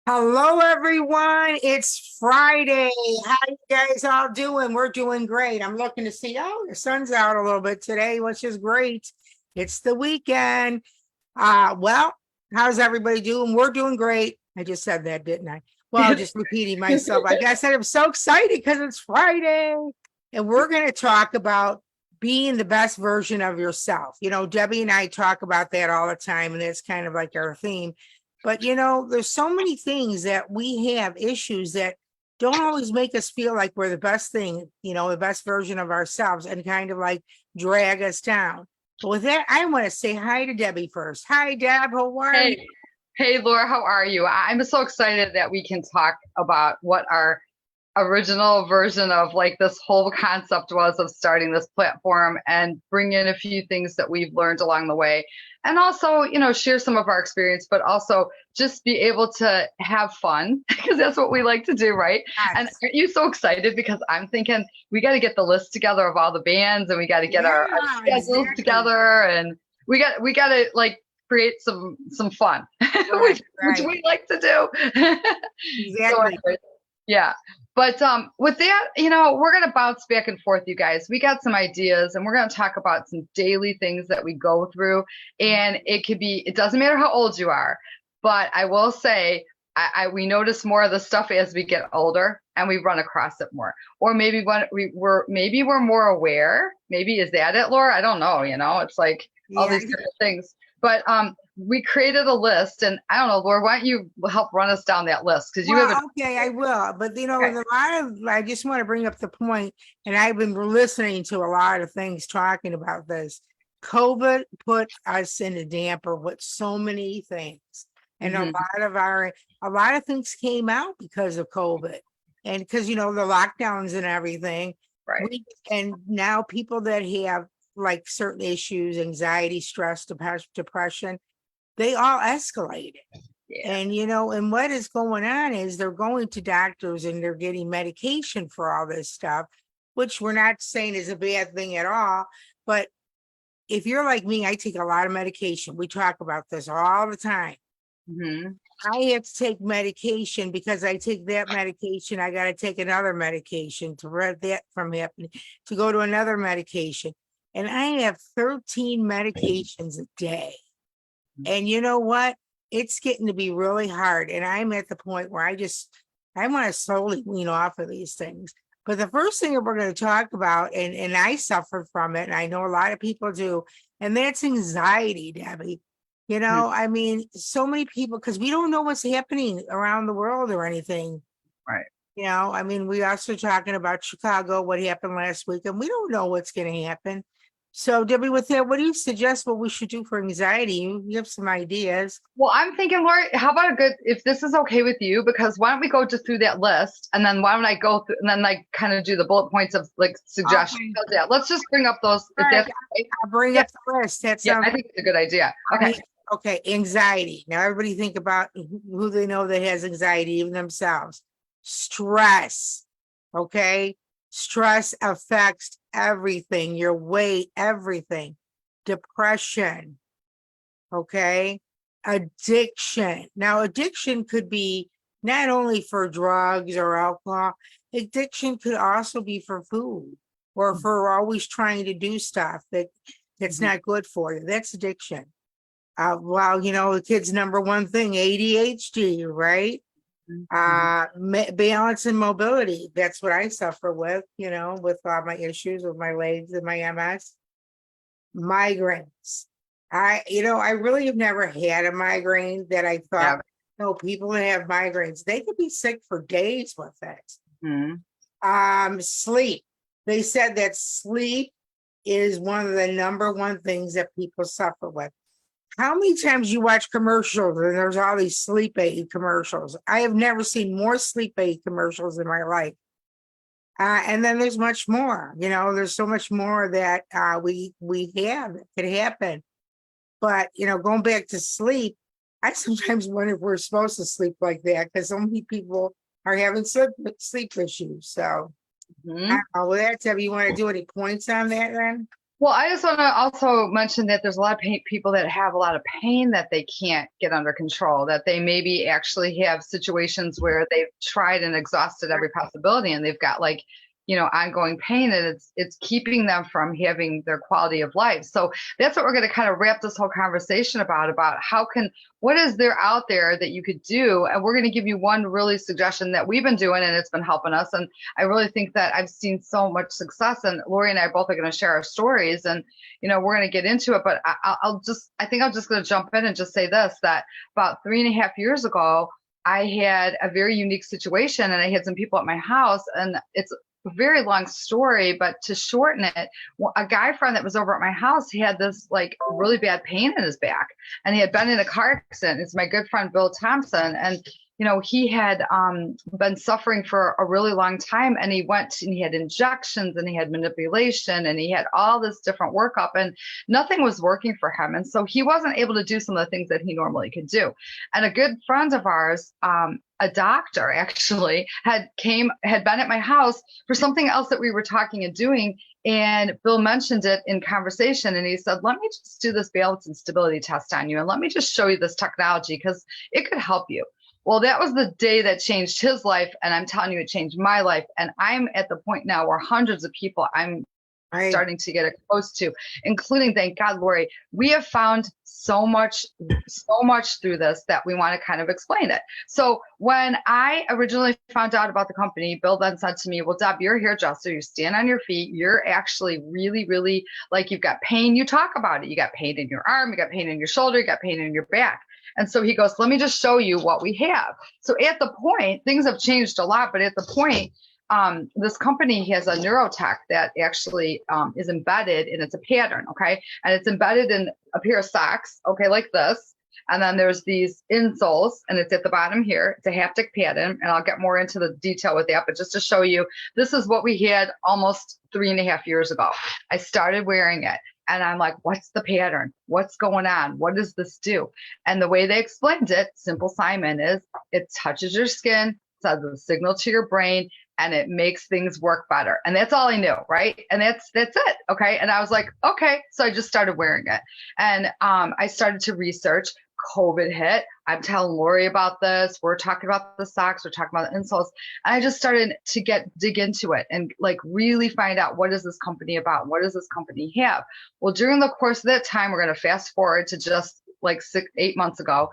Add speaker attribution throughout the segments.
Speaker 1: Hello, everyone. It's Friday. How you guys all doing? We're doing great. I'm looking to see, the sun's out a little bit today, which is great. It's the weekend. Well, how's everybody doing? We're doing great. I just said that, didn't I? Well, just repeating myself. Like I said, I'm so excited because it's Friday. And we're going to talk about being the best version of yourself. Debbie and I talk about that all the time, and it's kind of like our theme. But there's so many things that we have issues that don't always make us feel like we're the best thing, the best version of ourselves, and kind of like drag us down. But with that, I want to say hi to Debbie first. Hi, Deb. How are you?
Speaker 2: Hey, Laura, how are you? I'm so excited that we can talk about what our original version of like this whole concept was of starting this platform and bring in a few things that we've learned along the way. And also, share some of our experience, but also just be able to have fun because that's what we like to do, right? And
Speaker 1: Yes.
Speaker 2: aren't you so excited? Because I'm thinking we got to get the list together of all the bands and we got to get our
Speaker 1: Yeah,
Speaker 2: schedules
Speaker 1: exactly.
Speaker 2: together and we got to like create some fun,
Speaker 1: Right,
Speaker 2: which
Speaker 1: right.
Speaker 2: we like to do. So
Speaker 1: Exactly.
Speaker 2: anyways, yeah. But with that, we're gonna bounce back and forth, you guys. We got some ideas, and we're gonna talk about some daily things that we go through. And it doesn't matter how old you are, but I will say, we notice more of the stuff as we get older, and we run across it more. Or maybe when we're more aware. Maybe is that it, Laura? I don't know. It's like all
Speaker 1: Yeah.
Speaker 2: these different things. But we created a list, and I don't know, Laura, why don't you help run us down that list because you have
Speaker 1: Well,
Speaker 2: it.
Speaker 1: okay, I will. But
Speaker 2: Okay.
Speaker 1: I just want to bring up the point, and I've been listening to a lot of things talking about this. COVID put us in a damper with so many things. And
Speaker 2: Hmm.
Speaker 1: a lot of things came out because of COVID. And because the lockdowns and everything.
Speaker 2: Right.
Speaker 1: We and now people that have like certain issues, anxiety, stress, depression, they all escalated.
Speaker 2: Yeah.
Speaker 1: And what is going on is they're going to doctors and they're getting medication for all this stuff, which we're not saying is a bad thing at all. But if you're like me, I take a lot of medication. We talk about this all the time.
Speaker 2: Hmm.
Speaker 1: I have to take medication because I take that medication. I got to take another medication to prevent that from happening, to go to another medication. And I have 13 medications a day. And you know what? It's getting to be really hard. And I'm at the point where I want to slowly wean off of these things. But the first thing that we're going to talk about, and I suffered from it, and I know a lot of people do, and that's anxiety, Debbie. I mean, so many people, because we don't know what's happening around the world or anything.
Speaker 2: Right.
Speaker 1: I mean, we also talking about Chicago, what happened last week, and we don't know what's going to happen. So, Debbie, with that, what do you suggest what we should do for anxiety? You have some ideas.
Speaker 2: Well, I'm thinking, Laura, how about if this is okay with you, because why don't we go just through that list and then why don't I go through and then like kind of do the bullet points of like suggestions?
Speaker 1: Okay.
Speaker 2: Yeah, let's just bring up those
Speaker 1: All
Speaker 2: if
Speaker 1: right.
Speaker 2: that's okay.
Speaker 1: I'll bring
Speaker 2: Yeah,
Speaker 1: up the list. That
Speaker 2: yeah,
Speaker 1: sounds
Speaker 2: I think it's a good idea.
Speaker 1: all
Speaker 2: Okay.
Speaker 1: right. Okay. Anxiety. Now, everybody think about who they know that has anxiety, even themselves. Stress. Okay. Stress affects everything, your weight, everything. Depression. Okay. Addiction. Now, addiction could be not only for drugs or alcohol, addiction could also be for food or for always trying to do stuff that's
Speaker 2: Mhm.
Speaker 1: not good for you. That's addiction. Well, the kid's number one thing, ADHD, right?
Speaker 2: Mhm.
Speaker 1: Balance and mobility. That's what I suffer with, with all my issues with my legs and my MS. Migraines. I really have never had a migraine that I thought,
Speaker 2: Yeah.
Speaker 1: no, people that have migraines, they could be sick for days with it.
Speaker 2: Mhm.
Speaker 1: Sleep. They said that sleep is one of the number one things that people suffer with. How many times you watch commercials and there's all these sleep aid commercials? I have never seen more sleep aid commercials in my life. And then there's much more, there's so much more that we have that could happen. But going back to sleep, I sometimes wonder if we're supposed to sleep like that because so many people are having sleep issues. So I
Speaker 2: Mhm.
Speaker 1: don't know. With that, Deb, you want to do any points on that then?
Speaker 2: Well, I just want to also mention that there's a lot of people that have a lot of pain that they can't get under control, that they maybe actually have situations where they've tried and exhausted every possibility and they've got like, ongoing pain, and it's keeping them from having their quality of life. So that's what we're going to kind of wrap this whole conversation about what is there out there that you could do? And we're going to give you one really suggestion that we've been doing and it's been helping us. And I really think that I've seen so much success, and Lori and I both are going to share our stories, and, we're going to get into it, but I think I'm just going to jump in and just say this, that about 3.5 years ago, I had a very unique situation, and I had some people at my house, and it's a very long story, but to shorten it, a guy friend that was over at my house, he had this like really bad pain in his back, and he had been in a car accident. It's my good friend, Bill Thompson. And, he had been suffering for a really long time, and he went and he had injections and he had manipulation and he had all this different workup, and nothing was working for him. And so he wasn't able to do some of the things that he normally could do. And a good friend of ours, a doctor actually had been at my house for something else that we were talking and doing. And Bill mentioned it in conversation, and he said, let me just do this balance and stability test on you, and let me just show you this technology because it could help you. Well, that was the day that changed his life. And I'm telling you, it changed my life. And I'm at the point now where hundreds of people I'm starting to get exposed to, including, thank God, Lori, we have found so much through this that we want to kind of explain it. So when I originally found out about the company, Bill then said to me, well, Deb, you're a hairdresser, you stand on your feet, you're actually really, really, like, you've got pain, you talk about it. You got pain in your arm, you got pain in your shoulder, you got pain in your back. And so he goes, let me just show you what we have. So at the point, things have changed a lot, but at the point, this company has a neurotech that actually is embedded, and it's a pattern, okay? And it's embedded in a pair of socks, okay, like this. And then there's these insoles, and it's at the bottom here. It's a haptic pattern, and I'll get more into the detail with that. But just to show you, this is what we had almost 3.5 years ago. I started wearing it. And I'm like, what's the pattern? What's going on? What does this do? And the way they explained it, Simple Simon, is it touches your skin, sends a signal to your brain, and it makes things work better. And that's all I knew, right? And that's it, okay? And I was like, okay. So I just started wearing it. And I started to research. COVID hit. I'm telling Lori about this. We're talking about the socks. We're talking about the insoles. And I just started to dig into it and like really find out, what is this company about? What does this company have? Well, during the course of that time, we're going to fast forward to just like 8 months ago.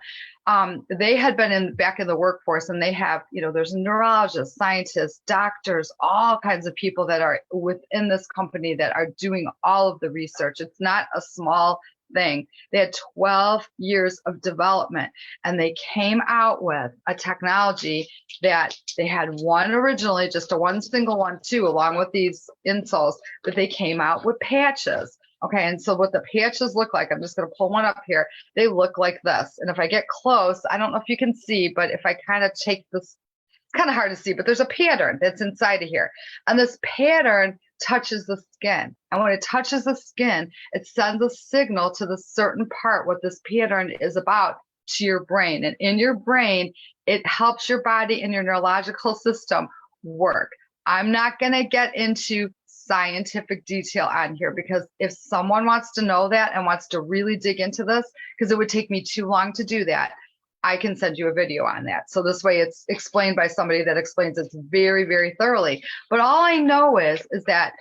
Speaker 2: They had been back in the workforce, and they have, there's neurologists, scientists, doctors, all kinds of people that are within this company that are doing all of the research. It's not a small thing. They had 12 years of development, and they came out with a technology that they had one originally, just one single one too, along with these insoles, but they came out with patches. Okay. And so what the patches look like, I'm just going to pull one up here. They look like this. And if I get close, I don't know if you can see, but if I kind of take this, it's kind of hard to see, but there's a pattern that's inside of here. And this pattern touches the skin. And when it touches the skin, it sends a signal to the certain part, what this pattern is about, to your brain. And in your brain, it helps your body and your neurological system work. I'm not going to get into scientific detail on here, because if someone wants to know that and wants to really dig into this, because it would take me too long to do that, I can send you a video on that. So this way it's explained by somebody that explains it very, very thoroughly. But all I know is that,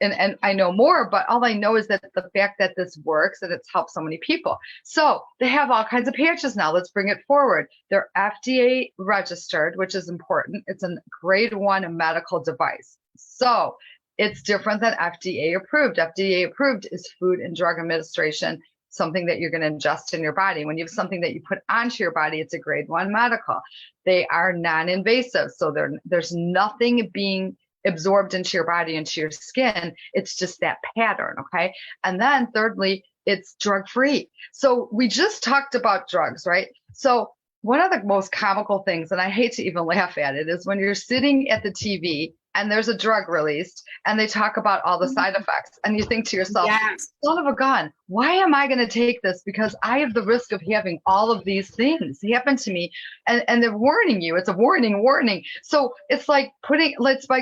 Speaker 2: and I know more, but all I know is that the fact that this works and it's helped so many people. So they have all kinds of patches now. Let's bring it forward. They're FDA registered, which is important. It's a grade 1 medical device. So it's different than FDA approved. FDA approved is Food and Drug Administration, something that you're going to ingest in your body. When you have something that you put onto your body, it's a grade 1 medical. They are non-invasive. So there's nothing being absorbed into your body, into your skin. It's just that pattern. Okay. And then thirdly, it's drug-free. So we just talked about drugs, right? So one of the most comical things, and I hate to even laugh at it, is when you're sitting at the TV and there's a drug released and they talk about all the side effects, and you think to yourself,
Speaker 1: Yes.
Speaker 2: son of a gun, why am I going to take this? Because I have the risk of having all of these things happen to me. And they're warning you. It's a warning. So it's like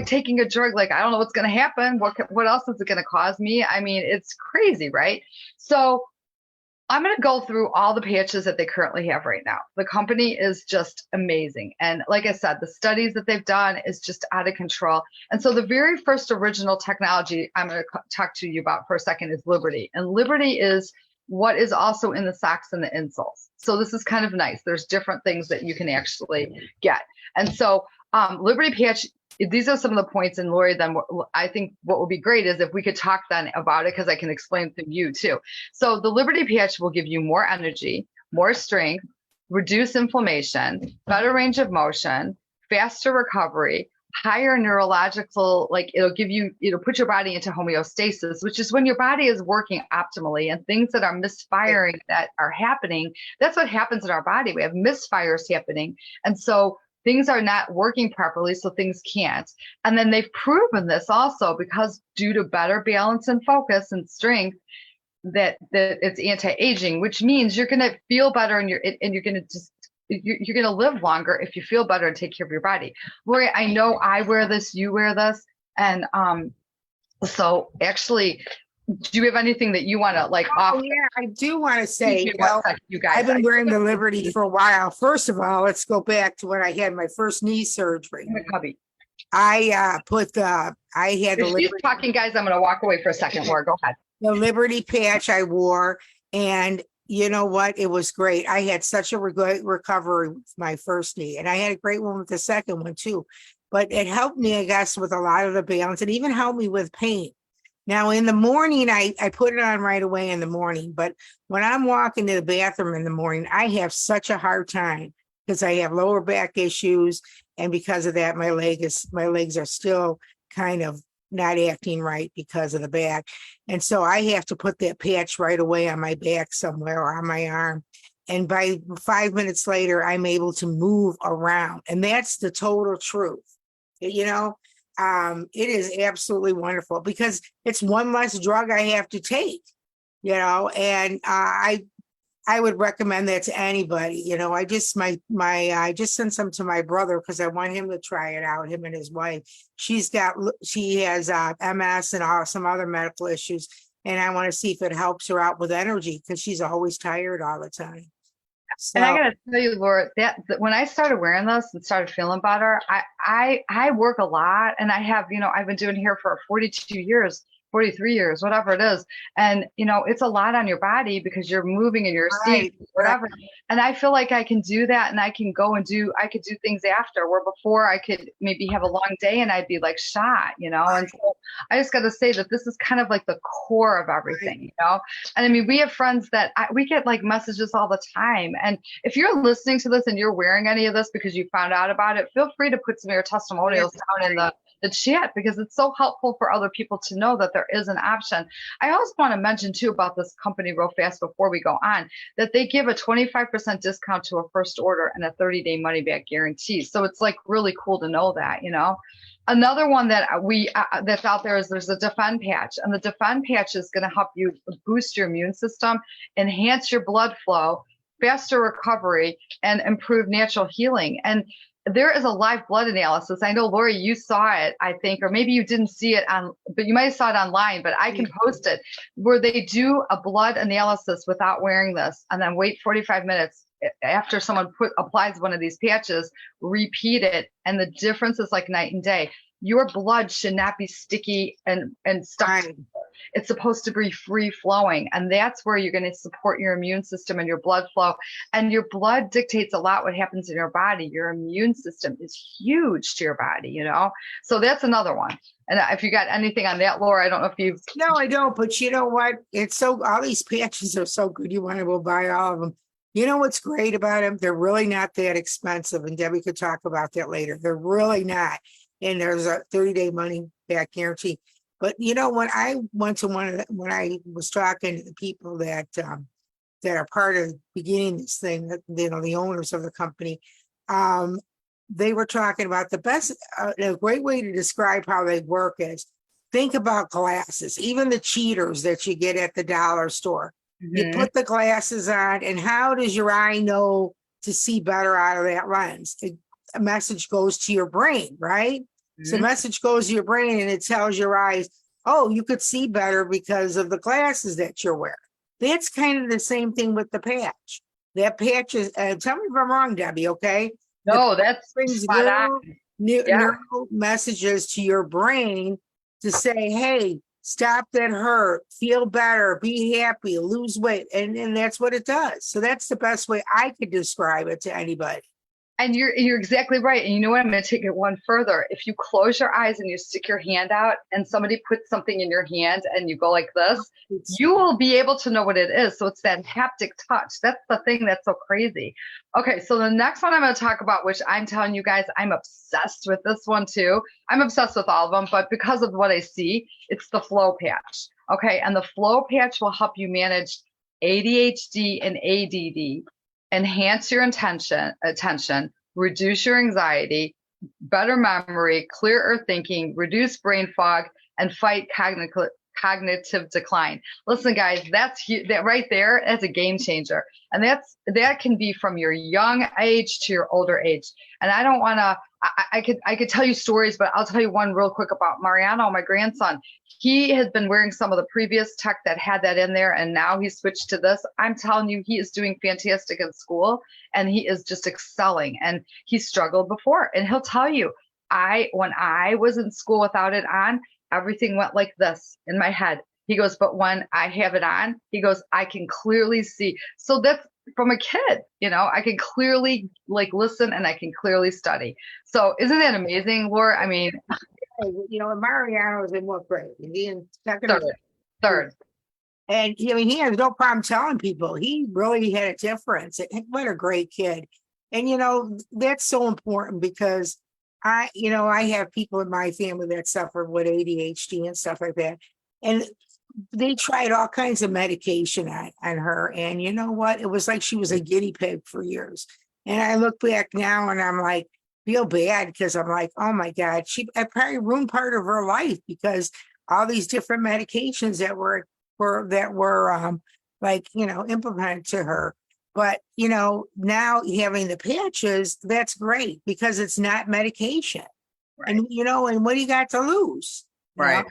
Speaker 2: taking a drug, like, I don't know what's going to happen. What else is it going to cause me? I mean, it's crazy, right? So I'm going to go through all the patches that they currently have right now. The company is just amazing. And like I said, the studies that they've done is just out of control. And so the very first original technology I'm going to talk to you about for a second is Liberty. And Liberty is what is also in the socks and the insoles. So this is kind of nice. There's different things that you can actually get. And so Liberty Patch, these are some of the points. And Lori, then I think what would be great is if we could talk then about it, because I can explain to you too. So the Liberty Patch will give you more energy, more strength, reduce inflammation, better range of motion, faster recovery, higher neurological, like it'll put your body into homeostasis, which is when your body is working optimally, and things that are misfiring that are happening, that's what happens in our body. We have misfires happening. And so things are not working properly, so things can't. And then they've proven this also, because due to better balance and focus and strength, that it's anti-aging, which means you're going to feel better, and you're going to live longer if you feel better and take care of your body. Lori, I know I wear this, you wear this, and so actually, do you have anything that you want to offer?
Speaker 1: Yeah, I do want to say,
Speaker 2: you guys,
Speaker 1: I've been wearing the Liberty for a while. First of all, let's go back to when I had my first knee surgery. I had the
Speaker 2: Liberty. She's talking, guys. I'm going to walk away for a second. Laura, go ahead.
Speaker 1: The Liberty Patch I wore, and you know what? It was great. I had such a great recovery with my first knee, and I had a great one with the second one too. But it helped me, I guess, with a lot of the balance. It even helped me with pain. Now, in the morning, I put it on right away in the morning. But when I'm walking to the bathroom in the morning, I have such a hard time because I have lower back issues. And because of that, my legs are still kind of not acting right because of the back. And so I have to put that patch right away on my back somewhere or on my arm. And by 5 minutes later, I'm able to move around. And that's the total truth. It is absolutely wonderful because it's one less drug I have to take, and I would recommend that to anybody. I just I just sent some to my brother because I want him to try it out, him and his wife. She has MS and some other medical issues, and I want to see if it helps her out with energy because she's always tired all the time. So,
Speaker 2: and I gotta tell you, Laura, that when I started wearing this and started feeling better, I work a lot, and I have, I've been doing hair for 42 years, 43 years, whatever it is. And, it's a lot on your body because you're moving and you're seeing whatever. Right. And I feel like I can do that, and I could do things after, where before I could maybe have a long day and I'd be like shot, and so I just got to say that this is kind of like the core of everything, And I mean, we have friends that we get messages all the time. And if you're listening to this and you're wearing any of this because you found out about it, feel free to put some of your testimonials down in the chat, because it's so helpful for other people to know that there is an option. I also want to mention too about this company real fast before we go on, that they give a 25% discount to a first order and a 30-day money back guarantee. So it's really cool to know that, Another one that that's out there is there's a Defend Patch, and the Defend Patch is going to help you boost your immune system, enhance your blood flow, faster recovery, and improve natural healing. And there is a live blood analysis. I know, Lori, you saw it, I think, or maybe you didn't see it but you might have saw it online, but I can post it, where they do a blood analysis without wearing this, and then wait 45 minutes after someone applies one of these patches, repeat it, and the difference is like night and day. Your blood should not be sticky and stuck. Right. It's supposed to be free flowing. And that's where you're going to support your immune system and your blood flow. And your blood dictates a lot what happens in your body. Your immune system is huge to your body, So that's another one. And if you got anything on that, Laura, I don't know if you've.
Speaker 1: No, I don't. But you know what? All these patches are so good. You want to go buy all of them. You know what's great about them? They're really not that expensive. And Debbie could talk about that later. They're really not. And there's a 30-day money back guarantee. But when I went to when I was talking to the people that are part of beginning this thing, the owners of the company, they were talking about the best, a great way to describe how they work is think about glasses, even the cheaters that you get at the dollar store. You
Speaker 2: Mhm.
Speaker 1: put the glasses on, and how does your eye know to see better out of that lens? A message goes to your brain, right? So,
Speaker 2: Mhm.
Speaker 1: message goes to your brain and it tells your eyes, oh, you could see better because of the glasses that you're wearing. That's kind of the same thing with the patch. That patch is, tell me if I'm wrong, Debbie, okay? The patch
Speaker 2: No, that's
Speaker 1: brings
Speaker 2: spot on. Yeah.
Speaker 1: neural messages to your brain to say, hey, stop that hurt, feel better, be happy, lose weight. And that's what it does. So that's the best way I could describe it to anybody.
Speaker 2: And you're exactly right. And you know what? I'm going to take it one further. If you close your eyes and you stick your hand out and somebody puts something in your hand and you go like this,
Speaker 1: It's
Speaker 2: you will be able to know what it is. So it's that haptic touch. That's the thing that's so crazy. Okay, so the next one I'm going to talk about, which I'm telling you guys, I'm obsessed with this one too. I'm obsessed with all of them, but because of what I see, it's the flow patch. Okay, and the flow patch will help you manage ADHD and ADD, enhance your attention, reduce your anxiety, better memory, clearer thinking, reduce brain fog, and fight cognitive decline. Listen, guys, that right there. That's a game changer, and that can be from your young age to your older age. And I don't want to. I could tell you stories, but I'll tell you one real quick about Mariano, my grandson. He has been wearing some of the previous tech that had that in there, and now he's switched to this. I'm telling you, he is doing fantastic in school, and he is just excelling. And he struggled before, and he'll tell you, when I was in school without it on, everything went like this in my head. He goes, but when I have it on, he goes, I can clearly see. So that's from a kid, I can clearly like listen and I can clearly study. So isn't that amazing, Laura? I mean,
Speaker 1: and Mariano is in what grade? Is he in second or
Speaker 2: third, third.
Speaker 1: And I mean, he has no problem telling people he really had a difference. What a great kid. And that's so important because I have people in my family that suffer with ADHD and stuff like that. And they tried all kinds of medication on her. And you know what? It was like she was a guinea pig for years. And I look back now and I'm like, feel bad because I'm like, oh my God, I probably ruined part of her life because all these different medications that were implemented to her. But now having the patches, that's great because it's not medication.
Speaker 2: Right.
Speaker 1: And what do you got to lose?
Speaker 2: Right.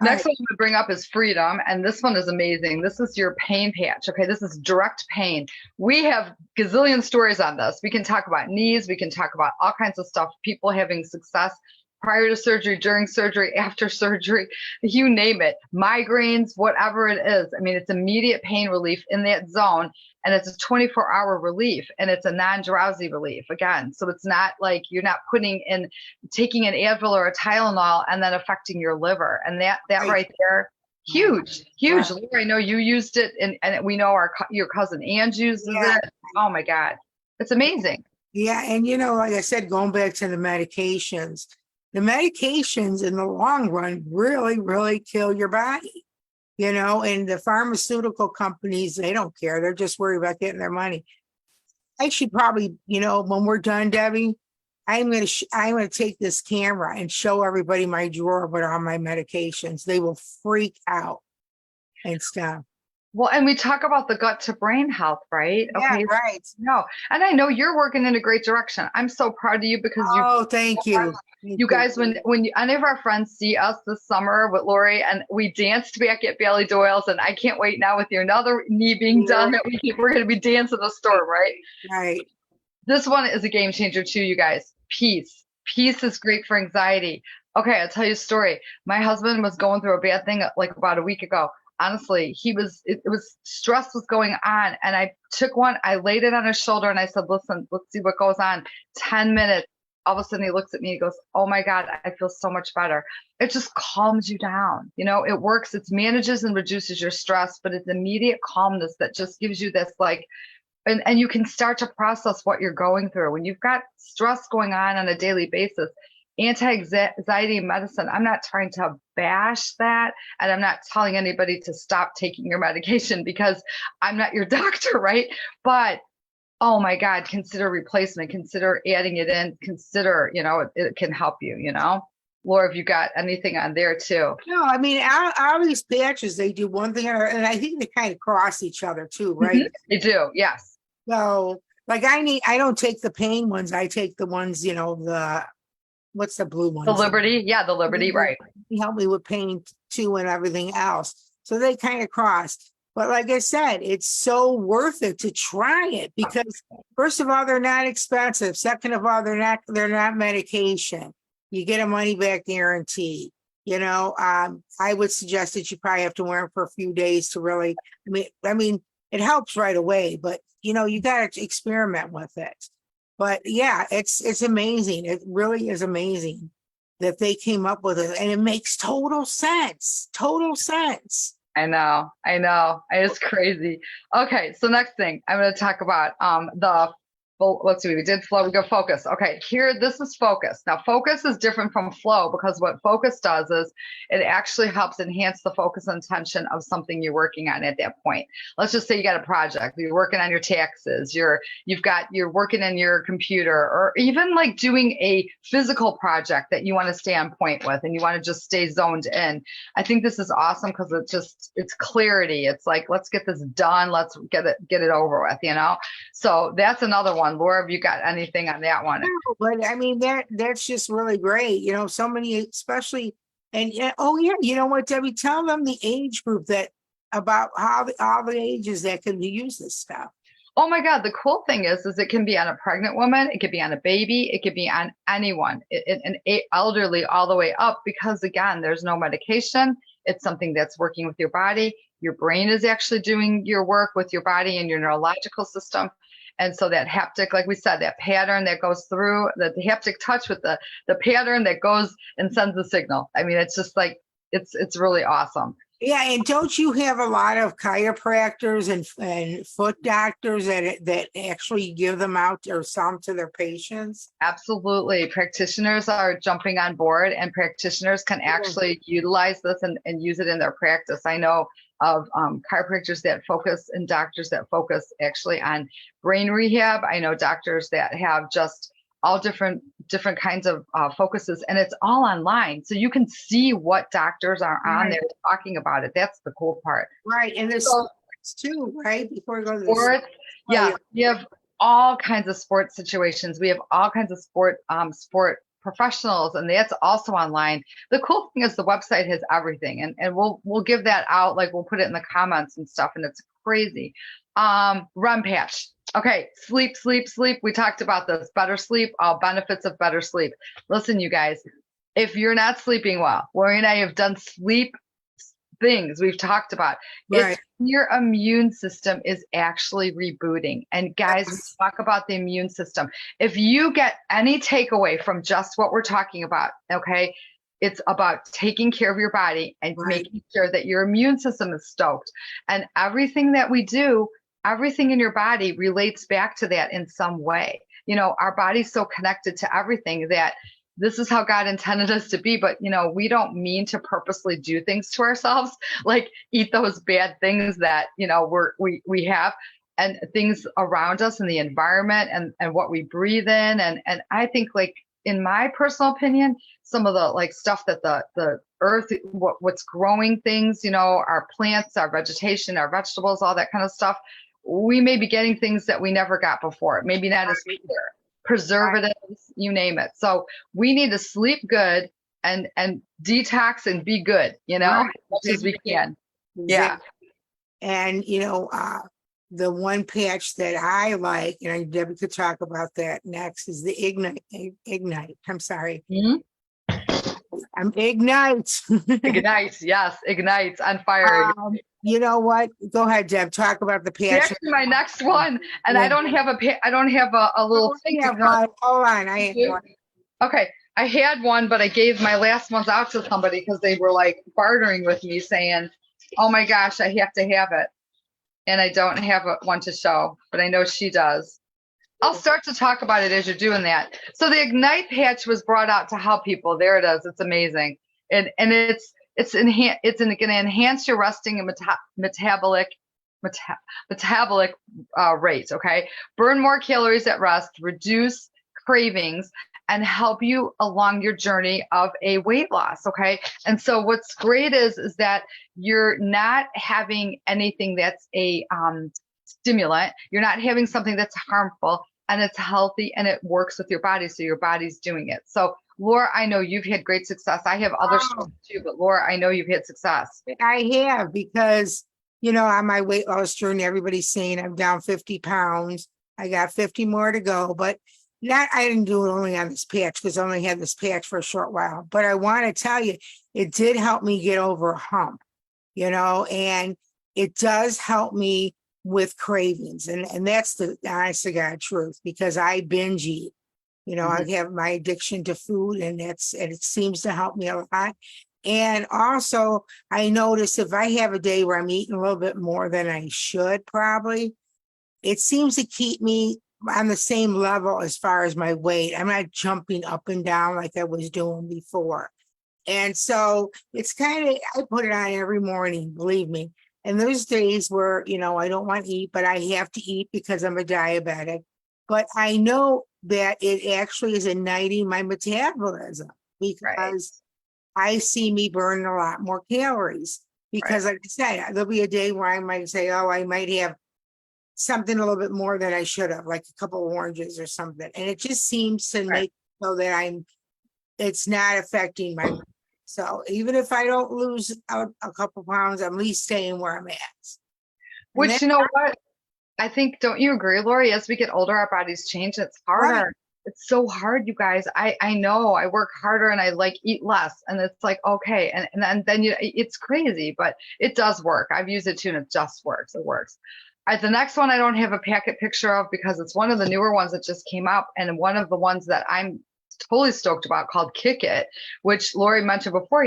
Speaker 1: All
Speaker 2: Next
Speaker 1: right.
Speaker 2: one I'm going to bring up is Freedom, and this one is amazing. This is your pain patch. Okay, this is direct pain. We have gazillion stories on this. We can talk about knees. We can talk about all kinds of stuff. People having success prior to surgery, during surgery, after surgery, you name it. Migraines, whatever it is. I mean, it's immediate pain relief in that zone, and it's a 24-hour relief, and it's a non-drowsy relief again. So it's not like you're not taking an Advil or a Tylenol and then affecting your liver. And that right there, huge.
Speaker 1: Wow.
Speaker 2: Laura, I know you used it, and we know your cousin Ange uses it. Oh my God, it's amazing.
Speaker 1: Yeah, and like I said, going back to the medications in the long run really, really kill your body. And the pharmaceutical companies, they don't care. They're just worried about getting their money. I should probably, when we're done, Debbie, I'm going to take this camera and show everybody my drawer with all my medications. They will freak out and stuff.
Speaker 2: Well, and we talk about the gut to brain health, right?
Speaker 1: Yeah,
Speaker 2: Okay.
Speaker 1: right.
Speaker 2: No, and I know you're working in a great direction. I'm so proud of you because
Speaker 1: Thank you.
Speaker 2: you guys, when any of our friends see us this summer with Lori and we danced back at Bailey Doyle's, and I can't wait now with your another knee being done that we're going to be dancing the storm, right?
Speaker 1: Right.
Speaker 2: This one is a game changer too, you guys. Peace. Peace is great for anxiety. Okay, I'll tell you a story. My husband was going through a bad thing like about a week ago. Honestly, it was stress was going on, and I took one, I laid it on his shoulder and I said, listen, let's see what goes on. 10 minutes. All of a sudden he looks at me, he goes, oh my God, I feel so much better. It just calms you down. It works. It manages and reduces your stress, but it's immediate calmness that just gives you this and you can start to process what you're going through. When you've got stress going on a daily basis, anti-anxiety medicine, I'm not trying to bash that, and I'm not telling anybody to stop taking your medication because I'm not your doctor, right? But oh my God, consider replacement, consider adding it in, consider, it can help you, Laura, have you got anything on there too?
Speaker 1: No, I mean, all these patches, they do one thing, and I think they kind of cross each other too, right?
Speaker 2: They do, yes.
Speaker 1: So, like, I don't take the pain ones. I take the ones, what's the blue
Speaker 2: The
Speaker 1: ones?
Speaker 2: Liberty, yeah, the Liberty, right.
Speaker 1: They help me with pain too and everything else. So they kind of cross. But like I said, it's so worth it to try it because first of all, they're not expensive. Second of all, they're not medication. You get a money back guarantee. I would suggest that you probably have to wear them for a few days to really, I mean, it helps right away, but you got to experiment with it. But yeah, it's amazing. It really is amazing that they came up with it, and it makes total sense. Total sense.
Speaker 2: I know. It's crazy. Okay, so next thing I'm going to talk about let's see, we did flow, we go focus. Okay, this is focus. Now, focus is different from flow because what focus does is it actually helps enhance the focus and attention of something you're working on at that point. Let's just say you got a project, you're working on your taxes, you're working in your computer, or even like doing a physical project that you want to stay on point with and you want to just stay zoned in. I think this is awesome because it's clarity. It's like, let's get this done. Let's get it over with, So that's another one. Laura, have you got anything on that one?
Speaker 1: No, but I mean that's just really great. So many, especially, and oh yeah, you know what, Debbie, tell them the age group that about how all the ages that can use this stuff.
Speaker 2: Oh my God, the cool thing is it can be on a pregnant woman, it could be on a baby, it could be on anyone, an elderly all the way up, because again, there's no medication. It's something that's working with your body. Your brain is actually doing your work with your body and your neurological system. And so that haptic, like we said, that pattern that goes through, the haptic touch with the pattern that goes and sends the signal. I mean, it's just like, it's really awesome.
Speaker 1: Yeah, and don't you have a lot of chiropractors and foot doctors that actually give them out or some to their patients?
Speaker 2: Absolutely. Practitioners are jumping on board, and practitioners can actually utilize this and use it in their practice. I know of chiropractors that focus and doctors that focus actually on brain rehab. I know doctors that have just all different kinds of focuses, and it's all online. So you can see what doctors are on there talking about it. That's the cool part.
Speaker 1: Right. And there's sports too, right? Before we go to the
Speaker 2: sports. Yeah. We have all kinds of sports situations. We have all kinds of sport professionals, and that's also online. The cool thing is the website has everything, and we'll give that out. Like we'll put it in the comments and stuff, and it's crazy. REM patch. Okay, sleep. We talked about this. Better sleep, all benefits of better sleep. Listen, you guys, if you're not sleeping well, Lori and I have done sleep things we've talked about.
Speaker 1: Right.
Speaker 2: It's your immune system is actually rebooting. And guys, we talk about the immune system. If you get any takeaway from just what we're talking about, okay, it's about taking care of your body and making sure that your immune system is stoked. And everything that we do, everything in your body relates back to that in some way. Our body's so connected to everything that this is how God intended us to be. But, we don't mean to purposely do things to ourselves, like eat those bad things that, we have, and things around us and the environment and what we breathe in. And I think, like, in my personal opinion, some of the like stuff that the earth, what's growing things, our plants, our vegetation, our vegetables, all that kind of stuff, we may be getting things that we never got before. Maybe not as clear. Preservatives, you name it. So we need to sleep good and detox and be good, as much as we can. Yeah.
Speaker 1: And the one patch that I like, and Debbie could talk about that next, is the Ignite. I'm sorry. I'm Ignite.
Speaker 2: Ignite, yes, Ignite on fire.
Speaker 1: You know what? Go ahead, Deb. Talk about the patch.
Speaker 2: That's my next one, and I don't have a little thing.
Speaker 1: Hold on.
Speaker 2: Okay, I had one, but I gave my last ones out to somebody because they were like bartering with me, saying, "Oh my gosh, I have to have it," and I don't have one to show, but I know she does. I'll start to talk about it as you're doing that. So the Ignite patch was brought out to help people. There it is. It's amazing, and it's going to enhance your resting and metabolic metabolic rate. Okay. Burn more calories at rest, reduce cravings, and help you along your journey of a weight loss. Okay. And so what's great is that you're not having anything that's a stimulant. You're not having something that's harmful, and it's healthy and it works with your body. So your body's doing it. So Laura, I know you've had great success. I have other
Speaker 1: Oh,
Speaker 2: struggles too, but Laura, I know you've had success.
Speaker 1: I have because, on my weight loss journey, everybody's saying I'm down 50 pounds. I got 50 more to go, but not, I didn't do it only on this patch because I only had this patch for a short while. But I want to tell you, it did help me get over a hump, and it does help me with cravings. And that's the honest to God truth because I binge eat. I
Speaker 2: Mhm.
Speaker 1: have my addiction to food, and it seems to help me a lot. And also, I notice if I have a day where I'm eating a little bit more than I should, probably, it seems to keep me on the same level as far as my weight. I'm not jumping up and down like I was doing before. And so it's kind of, I put it on every morning, believe me. And there's days where, I don't want to eat, but I have to eat because I'm a diabetic. But I know that it actually is igniting my metabolism
Speaker 2: Right,
Speaker 1: because I see me burn a lot more calories.
Speaker 2: right.
Speaker 1: Because, like I said, there'll be a day where I might say, oh, I might have something a little bit more than I should have, like a couple of oranges or something. And it just seems to
Speaker 2: Right.
Speaker 1: make so that it's not affecting my. So even if I don't lose out a couple pounds, I'm at least staying where I'm at. And
Speaker 2: Which,
Speaker 1: that's
Speaker 2: you know what? I think, don't you agree, Lori? As we get older, our bodies change. It's
Speaker 1: right.
Speaker 2: harder. It's so hard, you guys. I know I work harder and I like eat less. And it's like, okay. And then it's crazy, but it does work. I've used it too and it just works. It works. The next one I don't have a packet picture of because it's one of the newer ones that just came up and one of the ones that I'm totally stoked about called Kick It, which Lori mentioned before.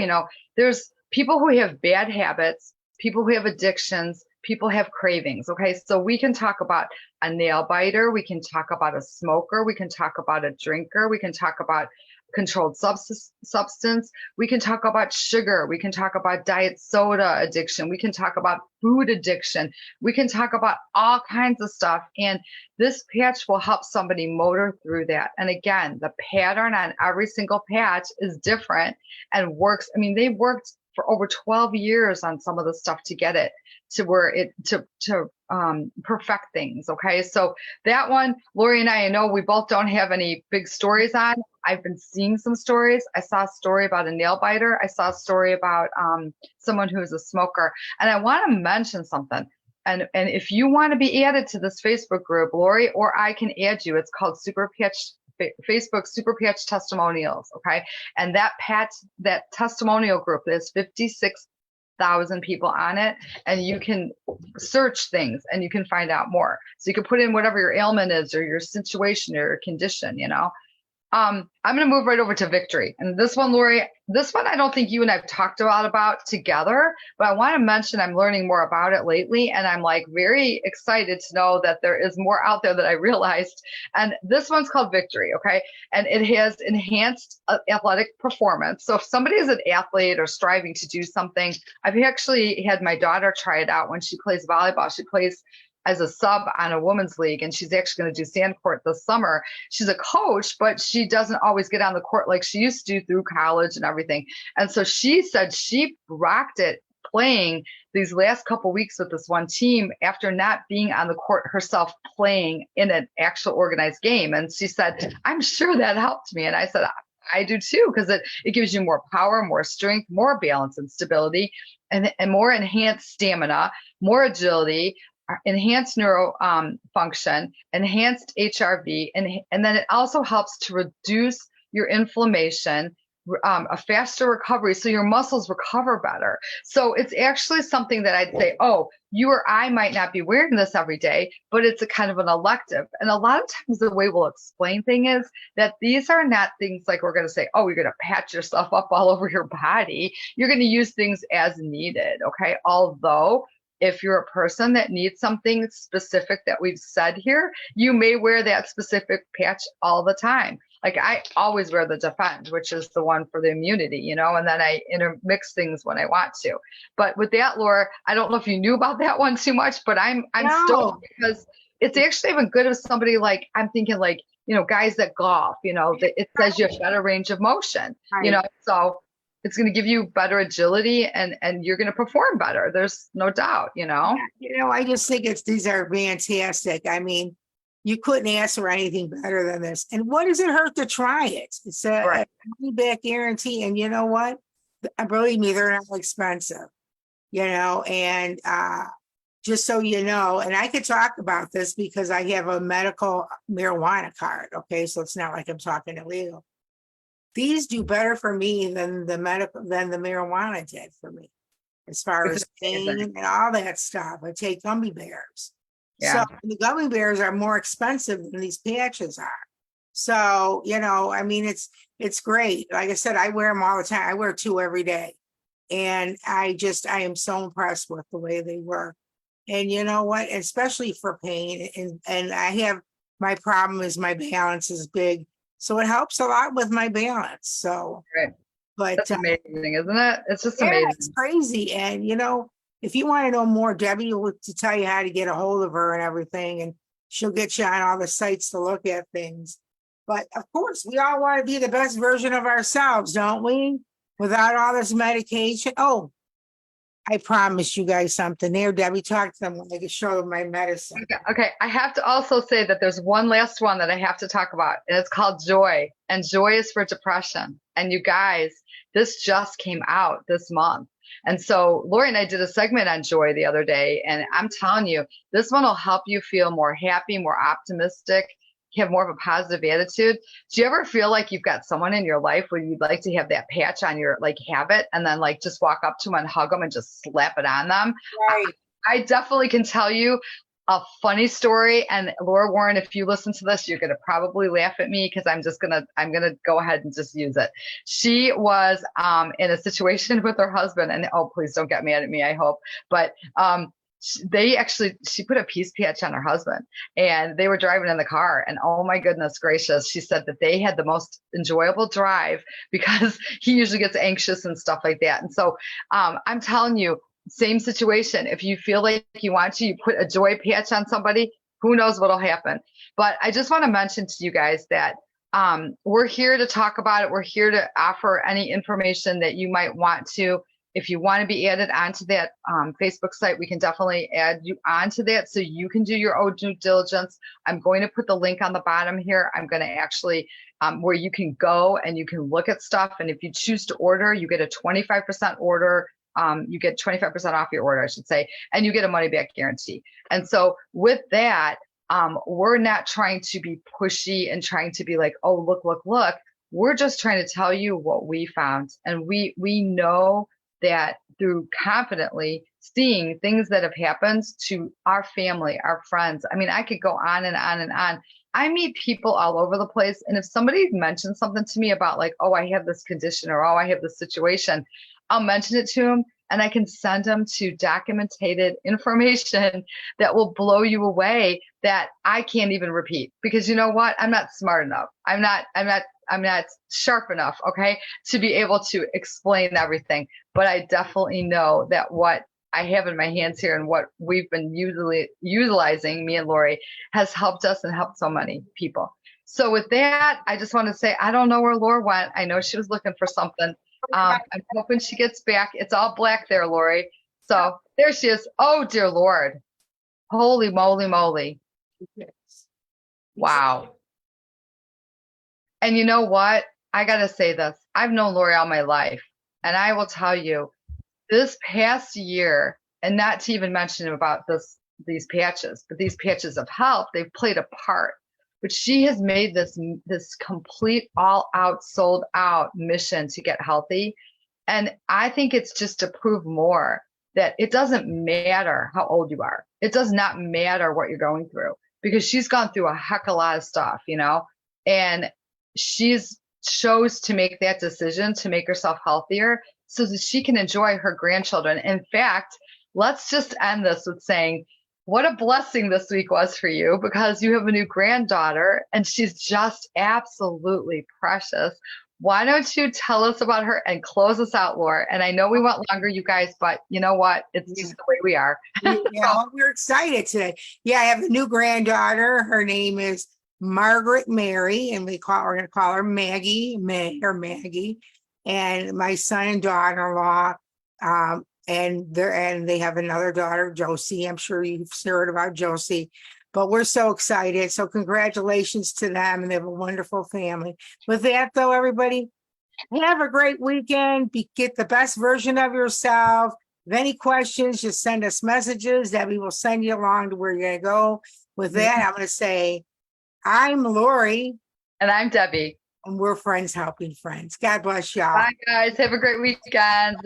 Speaker 2: There's people who have bad habits, people who have addictions, people have cravings. Okay. So we can talk about a nail biter. We can talk about a smoker. We can talk about a drinker. We can talk about controlled substance. We can talk about sugar. We can talk about diet soda addiction. We can talk about food addiction. We can talk about all kinds of stuff. And this patch will help somebody motor through that. And again, the pattern on every single patch is different and works. I mean, they worked for over 12 years on some of the stuff to get it to where it to perfect things. Okay. So that one, Lori and I know we both don't have any big stories on. I've been seeing some stories. I saw a story about a nail biter. I saw a story about someone who's a smoker. And I want to mention something. And if you want to be added to this Facebook group, Lori or I can add you. It's called Facebook Super Patch Testimonials. Okay. And that testimonial group, there's 56,000 people on it, and you can search things and you can find out more. So you can put in whatever your ailment is or your situation or your condition. I'm going to move right over to Victory. And this one, Lori, this one I don't think you and I've talked a lot about together, but I want to mention I'm learning more about it lately. And I'm like very excited to know that there is more out there that I realized. And this one's called Victory. Okay. And it has enhanced athletic performance. So if somebody is an athlete or striving to do something, I've actually had my daughter try it out when she plays volleyball. She plays as a sub on a women's league, and she's actually going to do sand court this summer. She's a coach, but she doesn't always get on the court like she used to through college and everything. And so she said she rocked it playing these last couple weeks with this one team after not being on the court herself playing in an actual organized game. And she said, I'm sure that helped me. And I said, I do too, because it gives you more power, more strength, more balance and stability, and more enhanced stamina, more agility, enhanced neuro function, enhanced HRV, and then it also helps to reduce your inflammation, a faster recovery, so your muscles recover better. So it's actually something that I'd say, oh, you or I might not be wearing this every day, but it's a kind of an elective. And a lot of times the way we'll explain things is that these are not things like we're going to say, oh, you're going to patch yourself up all over your body. You're going to use things as needed. Okay. Although if you're a person that needs something specific that we've said here, you may wear that specific patch all the time. Like I always wear the Defend, which is the one for the immunity, you know, and then I intermix things when I want to. But with that, Laura, I don't know if you knew about that one too much, but I'm
Speaker 1: No,
Speaker 2: stoked because it's actually even good if somebody like I'm thinking like, you know, guys that golf, you know, that it says you have better range of motion, you know,
Speaker 1: right.
Speaker 2: so it's going to give you better agility and you're going to perform better. There's no doubt, you know.
Speaker 1: I just think these are fantastic. I mean, you couldn't ask for anything better than this. And what does it hurt to try it? It's
Speaker 2: Right.
Speaker 1: a money back guarantee. And you know what? Believe me, they're not expensive, and just so you know, and I could talk about this because I have a medical marijuana card. Okay. So it's not like I'm talking illegal. These do better for me than the marijuana did for me, as far
Speaker 2: Which is
Speaker 1: as pain
Speaker 2: amazing.
Speaker 1: and all that stuff. I take gummy bears. So
Speaker 2: Yeah.
Speaker 1: the gummy bears are more expensive than these patches are. So, I mean, it's great. Like I said, I wear them all the time. I wear two every day. And I am so impressed with the way they work. And you know what? Especially for pain. And I have, my problem is my balance is big. So it helps a lot with my balance. So,
Speaker 2: Right.
Speaker 1: but
Speaker 2: That's amazing, isn't it? It's just
Speaker 1: yeah, it's
Speaker 2: amazing.
Speaker 1: crazy. And if you want to know more, Debbie will to tell you how to get a hold of her and everything, and she'll get you on all the sites to look at things. But of course, we all want to be the best version of ourselves, don't we? Without all this medication. Oh, I promised you guys something there, Debbie. Talk to them when I can show them my medicine.
Speaker 2: Okay, okay. I have to also say that there's one last one that I have to talk about, and it's called Joy. And Joy is for depression. And you guys, this just came out this month. And so Lori and I did a segment on Joy the other day, and I'm telling you, this one will help you feel more happy, more optimistic, have more of a positive attitude. Do you ever feel like you've got someone in your life where you'd like to have that patch on your like habit and then like just walk up to them and hug them and just slap it on them?
Speaker 1: Right.
Speaker 2: I definitely can tell you a funny story. And Laura Warren, if you listen to this, you're going to probably laugh at me because I'm going to go ahead and just use it. She was in a situation with her husband, and oh, please don't get mad at me, I hope. But she put a peace patch on her husband, and they were driving in the car, and oh my goodness gracious, she said that they had the most enjoyable drive because he usually gets anxious and stuff like that. And so I'm telling you, same situation. If you feel like you want to, you put a joy patch on somebody, who knows what'll happen. But I just want to mention to you guys that we're here to talk about it. We're here to offer any information that you might want to. If you want to be added onto that Facebook site, we can definitely add you onto that so you can do your own due diligence. I'm going to put the link on the bottom here. I'm going to actually where you can go and you can look at stuff. And if you choose to order, you get a 25% order. You get 25% off your order, I should say, and you get a money back guarantee. And so with that, we're not trying to be pushy and trying to be like, oh, look, look, look. We're just trying to tell you what we found. And we know that through confidently seeing things that have happened to our family, our friends. I mean, I could go on and on and on. I meet people all over the place. And if somebody mentions something to me about like, oh, I have this condition or oh, I have this situation, I'll mention it to them and I can send them to documented information that will blow you away that I can't even repeat because you know what? I'm not smart enough. I'm not sharp enough, okay, to be able to explain everything. But I definitely know that what I have in my hands here and what we've been utilizing, me and Lori, has helped us and helped so many people. So with that, I just want to say, I don't know where Laura went. I know she was looking for something. I'm hoping she gets back. It's all black there, Lori. So there she is. Oh, dear Lord. Holy moly, moly. Wow. And you know what? I got to say this. I've known Lori all my life. And I will tell you, this past year, and not to even mention about these patches, but these patches of health, they've played a part. But she has made this complete, all out, sold out mission to get healthy. And I think it's just to prove more that it doesn't matter how old you are. It does not matter what you're going through because she's gone through a heck of a lot of stuff, you know, and she's chose to make that decision to make herself healthier so that she can enjoy her grandchildren. In fact, let's just end this with saying, what a blessing this week was for you because you have a new granddaughter and she's just absolutely precious. Why don't you tell us about her and close us out, Laura? And I know we went longer, you guys, but you know what? It's just the way we are.
Speaker 1: Yeah, well, we're excited today. Yeah, I have a new granddaughter. Her name is Margaret Mary, and we're gonna call her Maggie, or Maggie. And my son and daughter-in-law, and they have another daughter, Josie. I'm sure you've heard about Josie, but we're so excited. So congratulations to them, and they have a wonderful family. With that, though, everybody, have a great weekend. Get the best version of yourself. If any questions, just send us messages. Debbie will send you along to where you're gonna go. With that, I'm gonna say, I'm Lori,
Speaker 2: And I'm Debbie.
Speaker 1: and we're friends helping friends. God bless y'all.
Speaker 2: Bye, guys. Have a great weekend.